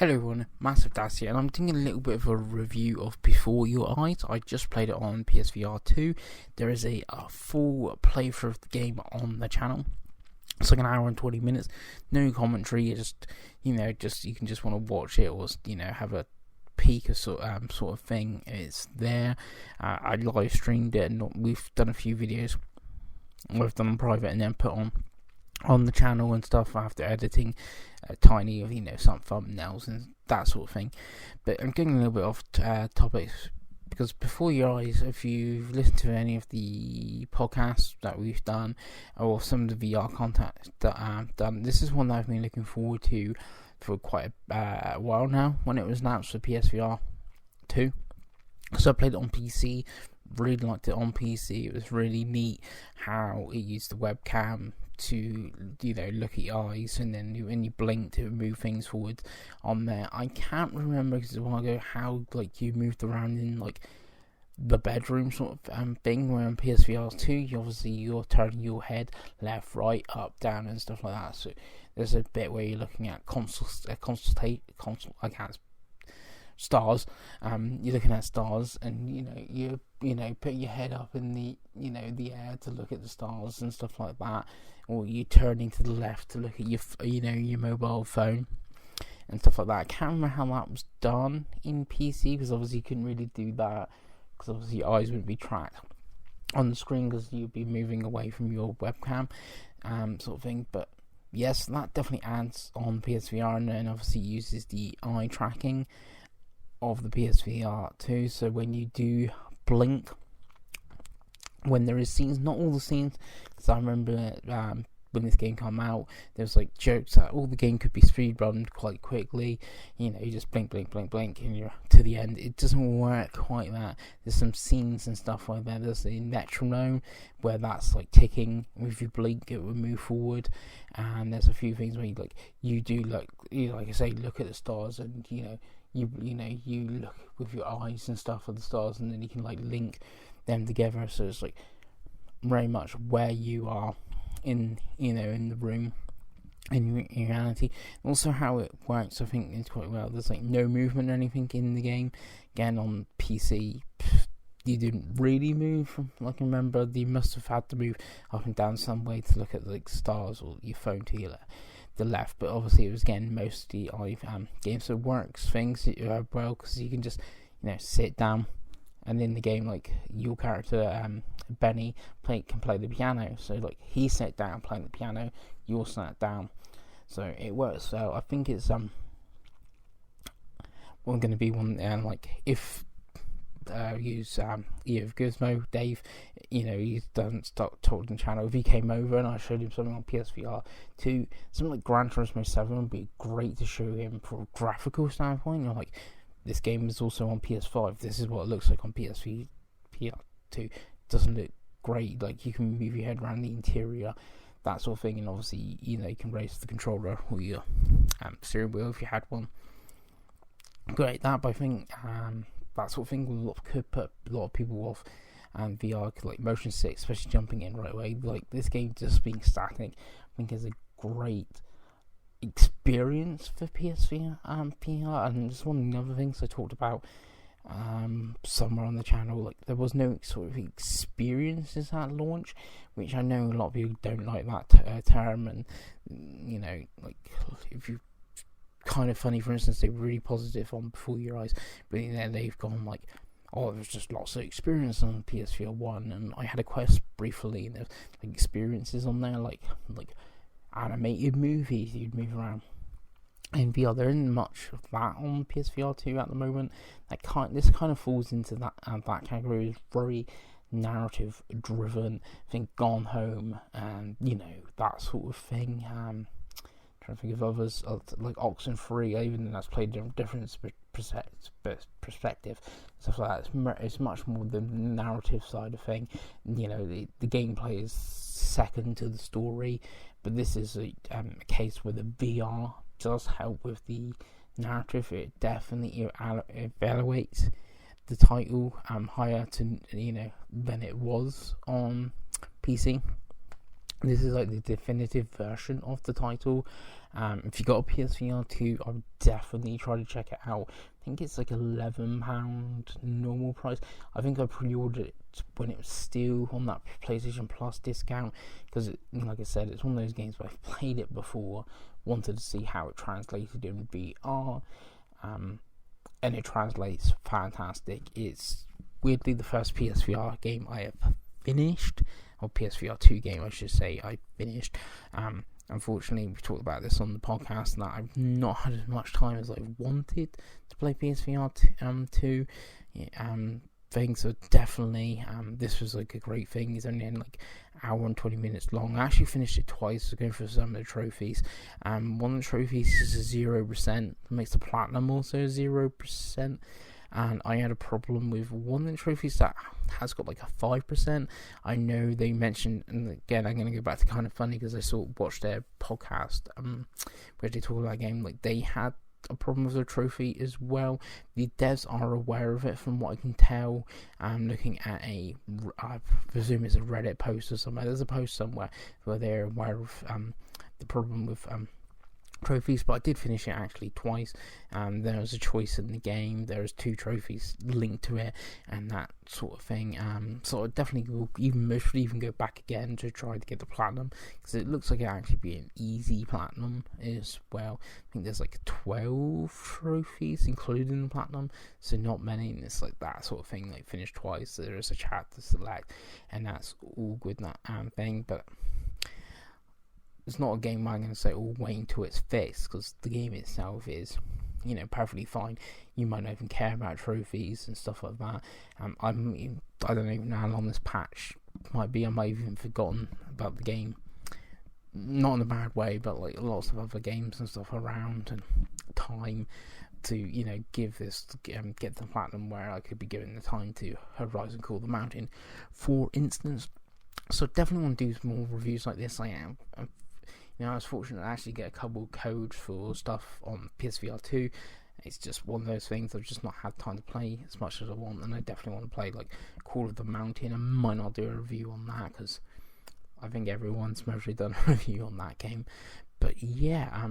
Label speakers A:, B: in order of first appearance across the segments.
A: Hello everyone, Massive Daz here, and I'm doing a little bit of a review of Before Your Eyes. I just played it on PSVR2. There is a full playthrough of the game on the channel. It's like an hour and 20 minutes, no commentary. Just you can just want to watch it or have a peek or sort of thing. It's there. I live streamed it, and we've done a few videos. We've done them private and then put on the channel and stuff after editing tiny of some thumbnails and that sort of thing. But I'm getting a little bit off topics because Before Your Eyes, if you've listened to any of the podcasts that we've done or some of the VR content that I've done, this is one that I've been looking forward to for quite a while now when it was announced for PSVR2. So I played it on PC, really liked it on PC. It was really neat how it used the webcam to look at your eyes, and then when you blink to move things forward on there. I can't remember because a while ago how you moved around in the bedroom sort of thing, where on PSVR2 you're turning your head left, right, up, down and stuff like that. So there's a bit where you're looking at stars. You're looking at stars, and you put your head up in the the air to look at the stars and stuff like that, or you're turning to the left to look at your mobile phone and stuff like that. I can't remember how that was done in PC because obviously you couldn't really do that because obviously your eyes wouldn't be tracked on the screen because you'd be moving away from your webcam sort of thing. But yes, that definitely adds on PSVR, and then obviously uses the eye tracking of the PSVR2. So when you do blink, when there is scenes, not all the scenes, because I remember when this game came out, there was jokes that all the game could be speedrun quite quickly. You just blink, and you're to the end. It doesn't work quite that. There's some scenes and stuff like that. There's a metronome where that's ticking. If you blink, it will move forward. And there's a few things where you do like I say, look at the stars, and you look with your eyes and stuff at the stars, and then you can link them together. So it's very much where you are in the room in reality. Also how it works, I think, is quite well. There's no movement or anything in the game. Again, on PC you didn't really move. I can remember you must have had to move up and down some way to look at stars, or your phone to the left, but obviously it was again mostly game, so it works things well because you can just sit down, and in the game your character Benny can play the piano, so he sat down playing the piano, you're sat down, so it works. So I think it's going to be one if use Gizmo Dave, he doesn't stop talking channel. If he came over and I showed him something on PSVR2, something like Gran Turismo 7 would be great to show him from a graphical standpoint. This game is also on PS5. This is what it looks like on PSVR2. Doesn't look great. You can move your head around the interior, that sort of thing, and obviously you can raise the controller or your steering wheel if you had one. Great that, but I think that sort of thing could put a lot of people off, and VR motion sick, especially jumping in right away. This game just being static, I think is a great experience for PSVR and PR. And just one of the other things I talked about somewhere on the channel, there was no sort of experiences at launch, which I know a lot of people don't like that term, and if you kind of funny, for instance, they were really positive on Before Your Eyes, but then they've gone there's just lots of experience on PSVR1, and I had a quest briefly, and there's experiences on there, like animated movies you'd move around in VR. There isn't much of that on PSVR2 at the moment. This kind of falls into that category. Is very narrative driven. I think Gone Home and that sort of thing. Trying to think of others like Oxenfree, even though that's played in a different perspective, stuff like that. It's much more the narrative side of thing. The gameplay is second to the story, but this is a case where the VR does help with the narrative. It definitely evaluates the title higher to than it was on PC. This is like the definitive version of the title. If you got a PSVR2, I would definitely try to check it out. I think it's like £11 normal price. I think I pre-ordered it when it was still on that PlayStation Plus discount, because like I said, it's one of those games where I've played it before, wanted to see how it translated in VR, and it translates fantastic. It's weirdly the first PSVR game I have finished, or PSVR2 game I should say I finished. Unfortunately, we talked about this on the podcast, and that I've not had as much time as I wanted to play PSVR2 thing. So definitely, this was like a great thing. It's only like hour and 20 minutes long. I actually finished it twice, so going for some of the trophies. One of the trophies is 0%. It makes the platinum also 0%. And I had a problem with one of the trophies that has got like a 5%. I know they mentioned, and again, I'm going to go back to Kind of Funny, because I watched their podcast where they talk about that game. Like, they had a problem with the trophy as well. The devs are aware of it, from what I can tell. Looking at I presume it's a Reddit post or somewhere. There's a post somewhere where they're aware of the problem with trophies, but I did finish it actually twice. There was a choice in the game. There was 2 trophies linked to it, and that sort of thing. So I definitely will even go back again to try to get the platinum, because it looks like it actually be an easy platinum as well. I think there's like 12 trophies including the platinum, so not many. And it's like that sort of thing, like finish twice. So there is a chat to select, and that's all good. That thing, but it's not a game where I'm going to say, oh, wait until it's fixed, because the game itself is, perfectly fine. You might not even care about trophies and stuff like that. I don't even know how long this patch might be. I might have even forgotten about the game. Not in a bad way, but like lots of other games and stuff around, and time to, give this, get the platinum, where I could be given the time to Horizon Call the Mountain, for instance. So definitely want to do more reviews like this. I am. I was fortunate to actually get a couple of codes for stuff on PSVR2. It's just one of those things I've just not had time to play as much as I want, and I definitely want to play like Call of the Mountain. I might not do a review on that, because I think everyone's mostly done a review on that game. But yeah,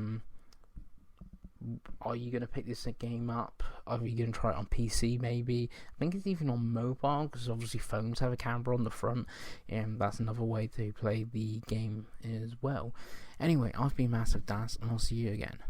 A: are you going to pick this game up? Are you going to try it on PC maybe? I think it's even on mobile, because obviously phones have a camera on the front, and that's another way to play the game as well. Anyway, I've been Massive Das, and I'll see you again.